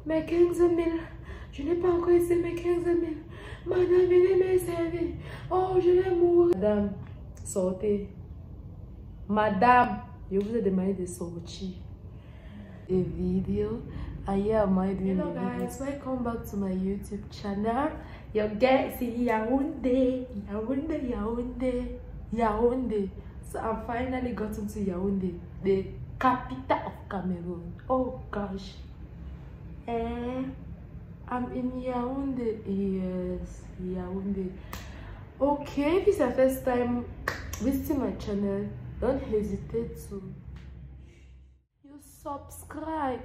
mes 15 000. Je n'ai pas encore essayé mes 15 000. Madame, venez me servir. Oh, je vais mourir. Madame, sortez. Madame, je vous ai demandé de sortir. A video. Hello guys, welcome back to my YouTube channel. Your girl is in Yaoundé. So I finally got into Yaoundé, the capital of Cameroon. Oh gosh. I'm in Yaoundé. Yes, Yaoundé. Okay, if it's your first time visiting my channel, don't hesitate to subscribe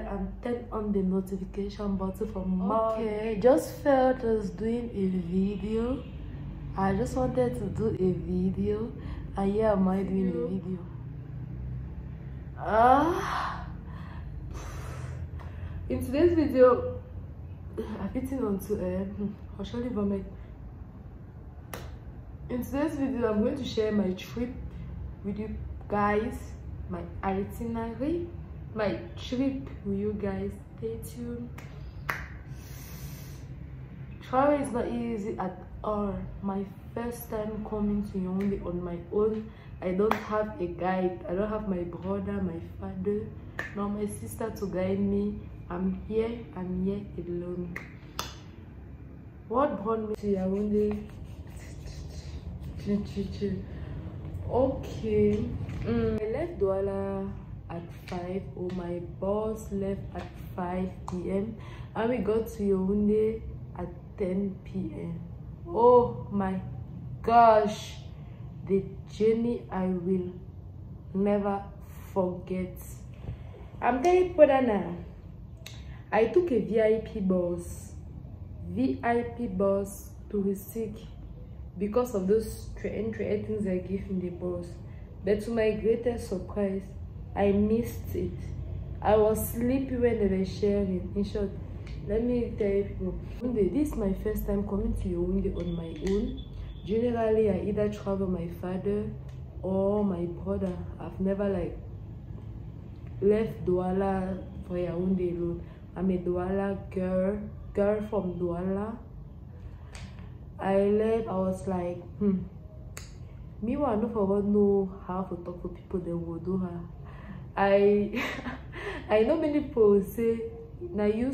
and turn on the notification button for more. Okay, just felt I was doing a video. I just wanted to do a video, and yeah, am I doing a video? In today's video, I've eaten onto I'll show you vomit. In today's video, I'm going to share my trip with you guys, my itinerary, my trip with you guys. Stay tuned. Travel is not easy at all. My first time coming to Yaoundé on my own. I don't have a guide. I don't have my brother, my father, nor my sister to guide me. I'm here alone. What brought me to Yaoundé? Okay. I left Douala at 5, or my boss left at 5 p.m. and we got to Yaoundé at 10 p.m. Oh my gosh, the journey I will never forget. I'm telling you now, I took a VIP bus touristic, because of those entry things I give in the bus. But to my greatest surprise, I missed it. I was sleepy when they were sharing. In short, let me tell you people, this is my first time coming to Yaoundé on my own. Generally, I either travel with my father or my brother. I've never left Douala for Yaoundé alone. I'm a Douala girl from Douala. I left, I was like, me I don't know how to talk to people that will do her. I know many people say, now you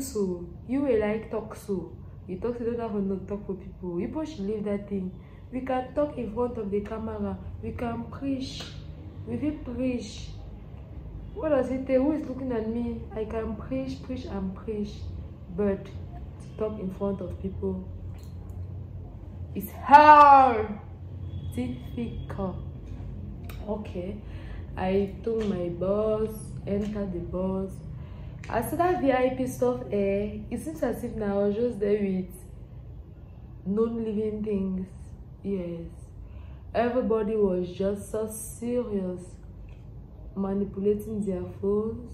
will like talk so. You talk, you don't have to talk to people. You should leave that thing. We can talk in front of the camera. We can preach. We will preach. What does it say? Who is looking at me? I can preach. But to talk in front of people, it's hard, difficult. Okay, I took my bus, entered the bus. I saw that VIP stuff. It seems as if now I was just there with non-living things. Yes, everybody was just so serious, manipulating their phones.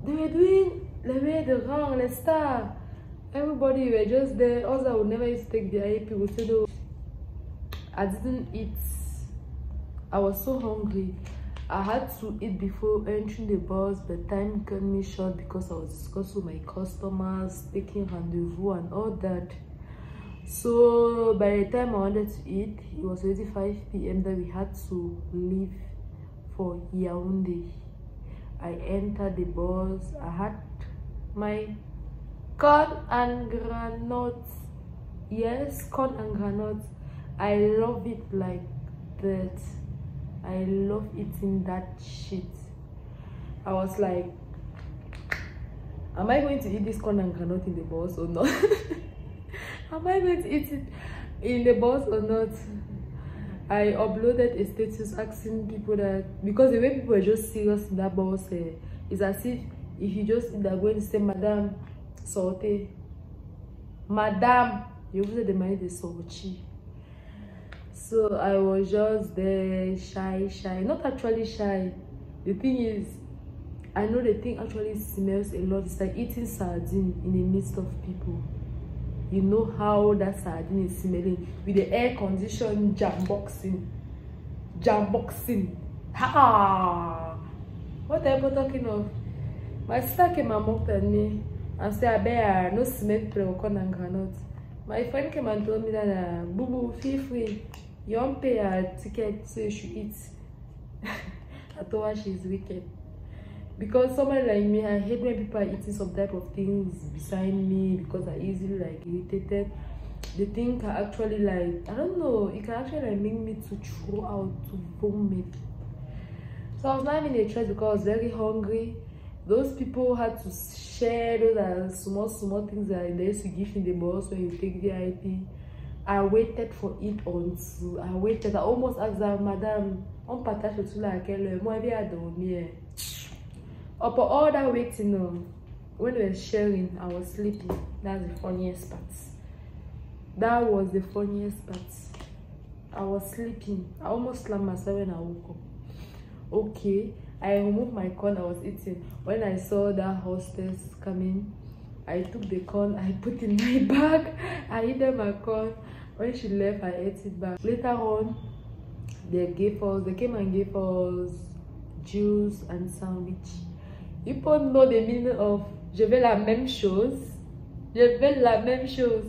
They were doing the wrong, the star. Everybody were just there. Also, I would never used to take VIP. Would say no. I didn't eat. I was so hungry. I had to eat before entering the bus, but time cut me short because I was discussing with my customers, taking rendezvous and all that. So by the time I wanted to eat, it was already 5 p.m. that we had to leave for Yaoundé. I entered the bus. I had my corn and granuts. Yes, corn and granuts. I love it like that. I love eating that shit. I was like, am I going to eat this corn and granite in the bus or not? Am I going to eat it in the bus or not? I uploaded a status asking people that, because the way people are just serious in that bus, it's as if you just they're going to say, Madame, sortez. Madame, you will demand the sortie. So I was just there, shy. Not actually shy. The thing is, I know the thing actually smells a lot. It's like eating sardine in the midst of people. You know how that sardine is smelling with the air conditioned jam boxing. Ha! What are you talking of? My sister came and mocked at me and said, I bet no cement corn and granite. My friend came and told me that, boo boo, feel free. You don't pay a ticket so you should eat. I told her she's wicked. Because someone like me, I hate when people are eating some type of things beside me because I easily like irritated. The thing can actually like, I don't know, it can actually like make me to throw out, to vomit. So I was not having a choice because I was very hungry. Those people had to share those are small things that they used to give in the box when you take VIP. I waited for it until I almost asked her, Madam, on partage to like moi be dormir. Upon all that waiting, when we were sharing, I was sleeping. That's the funniest part. That was the funniest part. I was sleeping. I almost slammed myself when I woke up. Okay, I removed my corn I was eating. When I saw that hostess coming, I took the corn, I put in my bag, I hid my corn. When she left, I ate it back. Later on, they came and gave us juice and sandwich. People know the meaning of je veux la même chose. Je veux la même chose.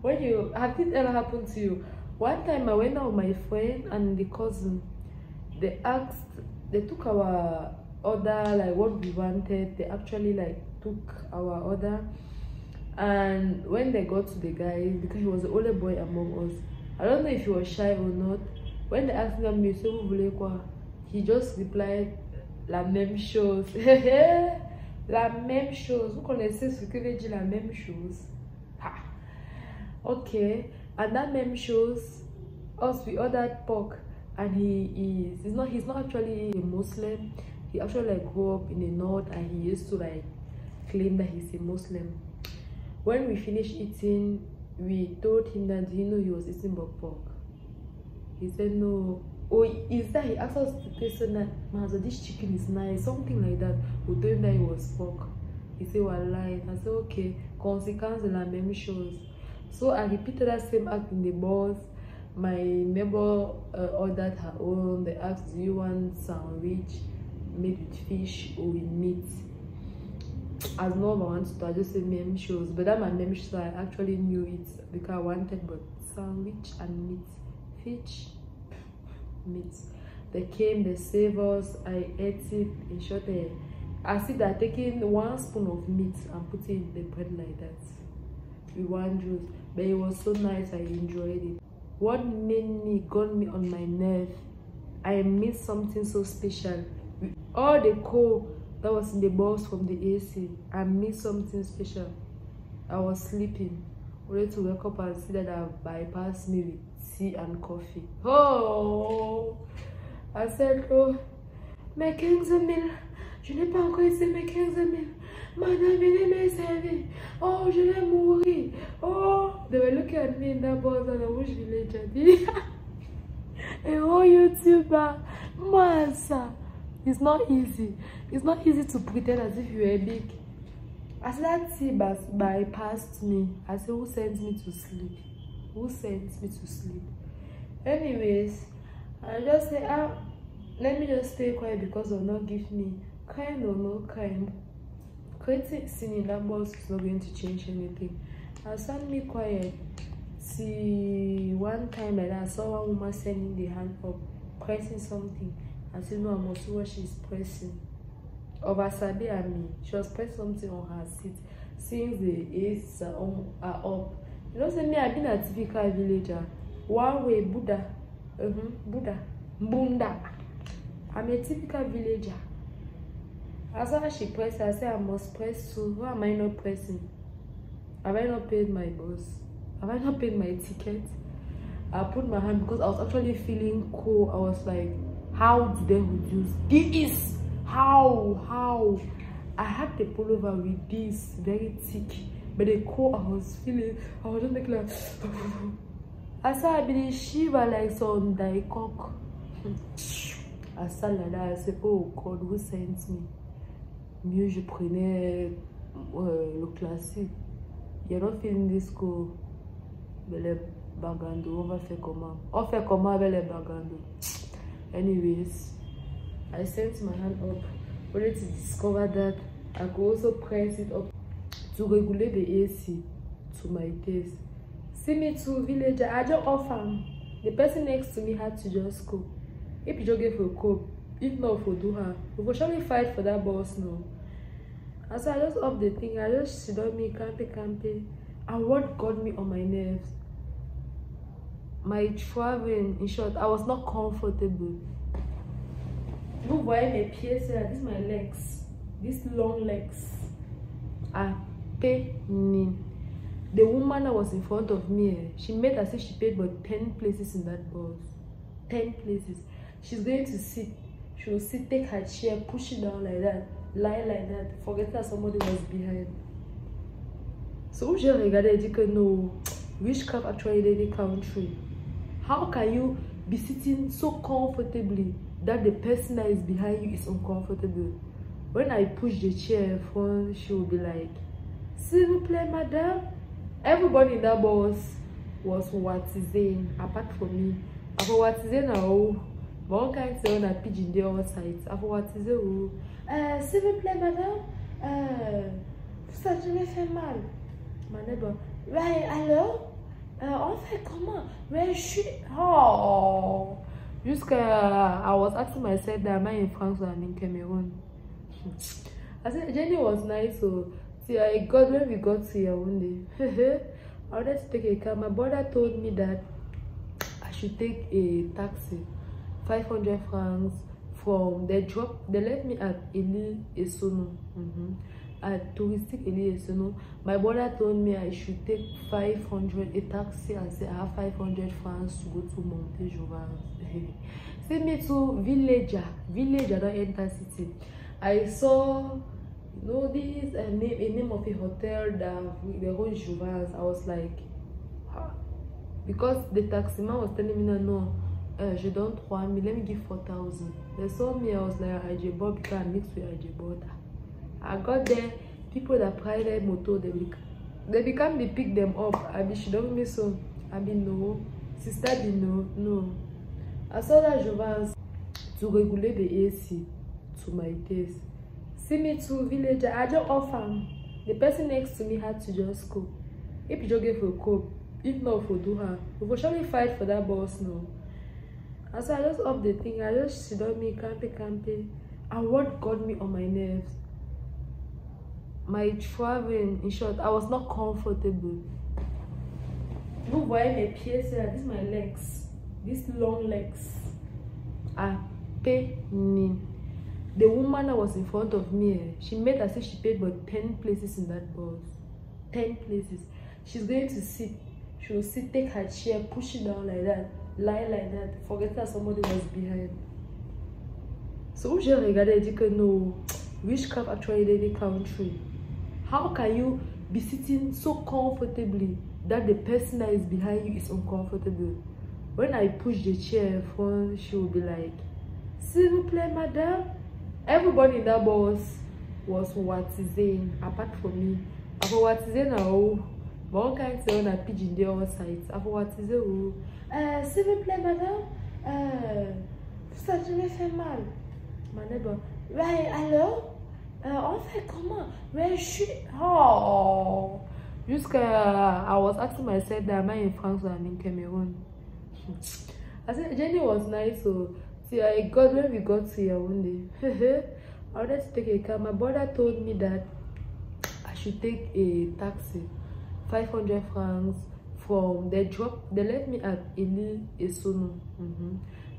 When you have this ever happened to you? One time I went out with my friend and the cousin. They took our order, like what we wanted. They actually like took our order, and when they got to the guy, because he was the only boy among us, I don't know if he was shy or not. When they asked him, "Monsieur, vous voulez quoi?" he just replied, "La même chose." La même chose. Vous connaissez ce que veut dire la même chose? Ha. Okay, and that même chose, us we ordered pork. And he's not actually a Muslim. He actually like grew up in the north and he used to like claim that he's a Muslim. When we finished eating, we told him that he was eating pork. He said no. Oh, is that he asked us to taste that Master, this chicken is nice, something like that. We told him that it was pork. He said we're lying. I said okay, conséquence de la même chose. So I repeated that same act in the boss. My neighbor ordered her own. They asked, do you want sandwich made with fish or with meat? As no one wants to, I just said meme shows. But that my meme shows, I actually knew it because I wanted but sandwich and meat. Fish, meat. They came, they saved us, I ate it. In short, I see that taking 1 spoon of meat and putting it in the bread like that. With one juice. But it was so nice, I enjoyed it. What got me on my nerve, I missed something so special. With all the coal that was in the box from the AC, I missed something special. I was sleeping, ready to wake up and see that I bypassed me with tea and coffee. Oh, I said, oh, mes 15 000, je n'ai pas encore essayé mes 15 000. Madame, venez me servir. Oh, je vais mourir. Oh, they were looking at me in that box and I wish village had it. A whole YouTuber. Massa. It's not easy. It's not easy to pretend as if you were big. As that tea bypassed me, I said, who sent me to sleep? Who sent me to sleep? Anyways, I just say, let me just stay quiet because of not give me kind or no kind. Creating scene in that box is not going to change anything. I stand me quiet. See, one time like that, I saw one woman sending the hand up, pressing something. I said, no, I must see what she's pressing. Over Sabi and me, she was pressing something on her seat. Since the A's are up. You know, say me, I've been a typical villager. One way, Buddha. Buddha. Bunda. I'm a typical villager. As soon as she pressed, I said I must press too. Why am I not pressing? Have I not paid my boss? Have I not paid my ticket? I put my hand because I was actually feeling cold. I was like, how did they reduce this? How? I had the pullover with this very thick, but the cold I was feeling, I was just like, I said I been shiver like some cock. I sat like that. I said, oh God, who sent me? Mieux je prenais le classique. You're not feeling this cool. Mais les bagando, on va faire comment? On fait comment avec les bagando? Anyways, I sent my hand up. only to discover that I could also press it up to regulate the AC to my taste. See me to villager, I just offer. The person next to me had to just cook. If you just give a cook, if not for do her, we will surely fight for that boss now. And so I just up the thing, I just sit on me, campy. And what got me on my nerves? My traveling, in short, I was not comfortable. Vous voyez mes pieds là, this is my legs. These long legs are paining. The woman that was in front of me, she made as if she paid but 10 places in that bus. 10 places. She's going to sit. She will sit, take her chair, push it down like that, lie like that, forget that somebody was behind. So j'ai regardé et dit que no, witchcraft actually in the country. How can you be sitting so comfortably that the person that is behind you is uncomfortable? When I push the chair in front, she will be like, "S'il vous plaît, madame." Everybody in that bus was watizing, apart from me. After watizing now, but one can't say on a pigeon there all sides. After watizing, s'il vous plaît, madame, ça me fait mal. Ma neighbor, ouais, alors, on fait comment? Ouais, je suis, oh. Jusqu'à, I was asking myself that am I in France or I'm in Cameroon? I said, Jenny was nice, so see, I got when we got to Yaoundé. I wanted to take a car. My brother told me that I should take a taxi, 500 francs from the drop. They left me at Eli Esono, at touristic Eli Esono. My brother told me I should take 500 a taxi and say I have 500 francs to go to Monte-Jouvence. Send me to villager. I don't enter city. I saw, you know, this a name of a hotel that the whole Jouvence. I was like, huh? Because the taximan was telling me no, je donne 3,000, let me give 4,000. They saw me, I was like, IJ Bob, you can't mix with IJ Bob. I got there, people that pride motor, they become they pick them up. I be she don't miss so. I be no, sister be no. I saw that Jouvence to regulate the AC to my taste. See me to villager, I just offer. The person next to me had to just cook. If you just give a cook, if not for do her, we will surely fight for that boss now. And so I just up the thing, I just sit on me, campy. And what got me on my nerves? My traveling, in short, I was not comfortable. Vous voyez mes pieds là, this is my legs. These long legs are paining. The woman that was in front of me, she made as if she paid but 10 places in that bus. 10 places. She's going to sit. She will sit, take her chair, push it down like that, lie like that, forget that somebody was behind. So j'ai regardé et dit que no, witchcraft actually in the country. How can you be sitting so comfortably that the person that is behind you is uncomfortable? When I push the chair in front, she will be like, "S'il vous plaît, madame." Everybody in that bus was watizing, apart from me. After watizing now, but one can't say on a pigeon there all sides. After watizing, s'il vous plaît, madame, ça me fait mal. Ma neighbor, ouais, alors, on fait comment? Ouais, je suis, oh. Jusqu'à, I was asking myself that am I in France or I'm in Cameroon? I said, Jenny was nice, so see, I got when we got to Yaoundé. I wanted to take a car. My brother told me that I should take a taxi, 500 francs from the drop. They left me at Eli Esono,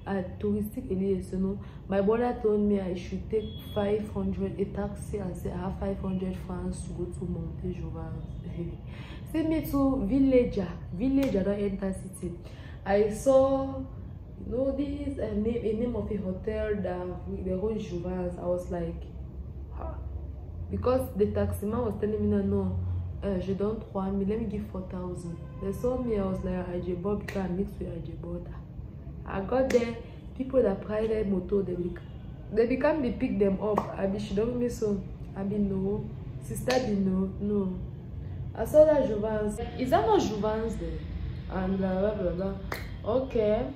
at touristic Eli Esono. My brother told me I should take 500 a taxi and say I have 500 francs to go to Monte-Jouvence. Send me to villager. I don't enter city. I saw, you know, this a name of a hotel that the whole Jouvence. I was like, huh? Because the taximan was telling me no, je donne 3,000, let me give 4,000. They saw me, I was like, IJ Bob, you can't mix with IJ Bob. I got there, people that pride motor, they become they pick them up. I be she don't miss so. I be no, sister be no. I saw that Jouvence. Is that not Jouvence there? And blah blah blah. Okay.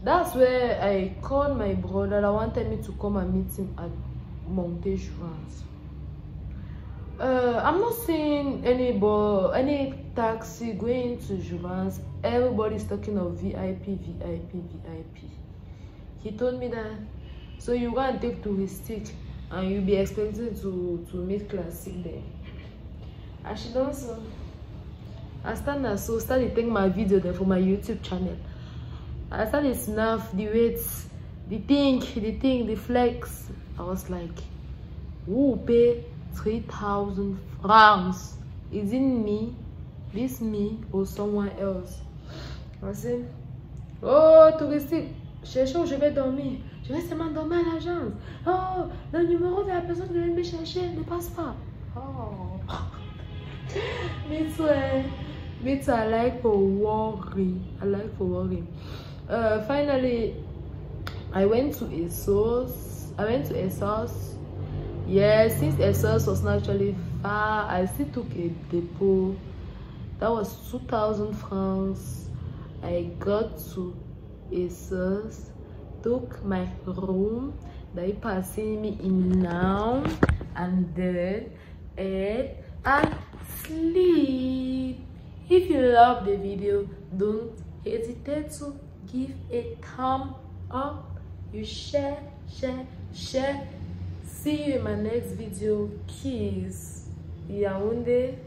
That's where I called my brother. I wanted me to come and meet him at monter Jouvence. I'm not seeing any taxi going to Jouvence. Everybody's talking of VIP, VIP, VIP. He told me that, so you go and take touristic and you'll be expecting to meet classic there. And she done so. I started taking my video there for my YouTube channel. I started snuff the weights, the thing, the flex. I was like, who pay 3,000 francs? Is it me? This me or someone else? I said, oh, touristique, cherche où je vais dormir. Je vais seulement dormir à l'agence. Oh, le numéro de la personne qui vient me chercher ne passe pas. Oh. Me too, I like for worry. Finally, I went to ASOS. Yeah, since ASOS was not actually far, I still took a depot. That was 2,000 francs. I got to ASOS, took my room. They passing me in now, and then ate and sleep. If you love the video, don't hesitate to give a thumb up. You share. See you in my next video. Kiss. Yaoundé.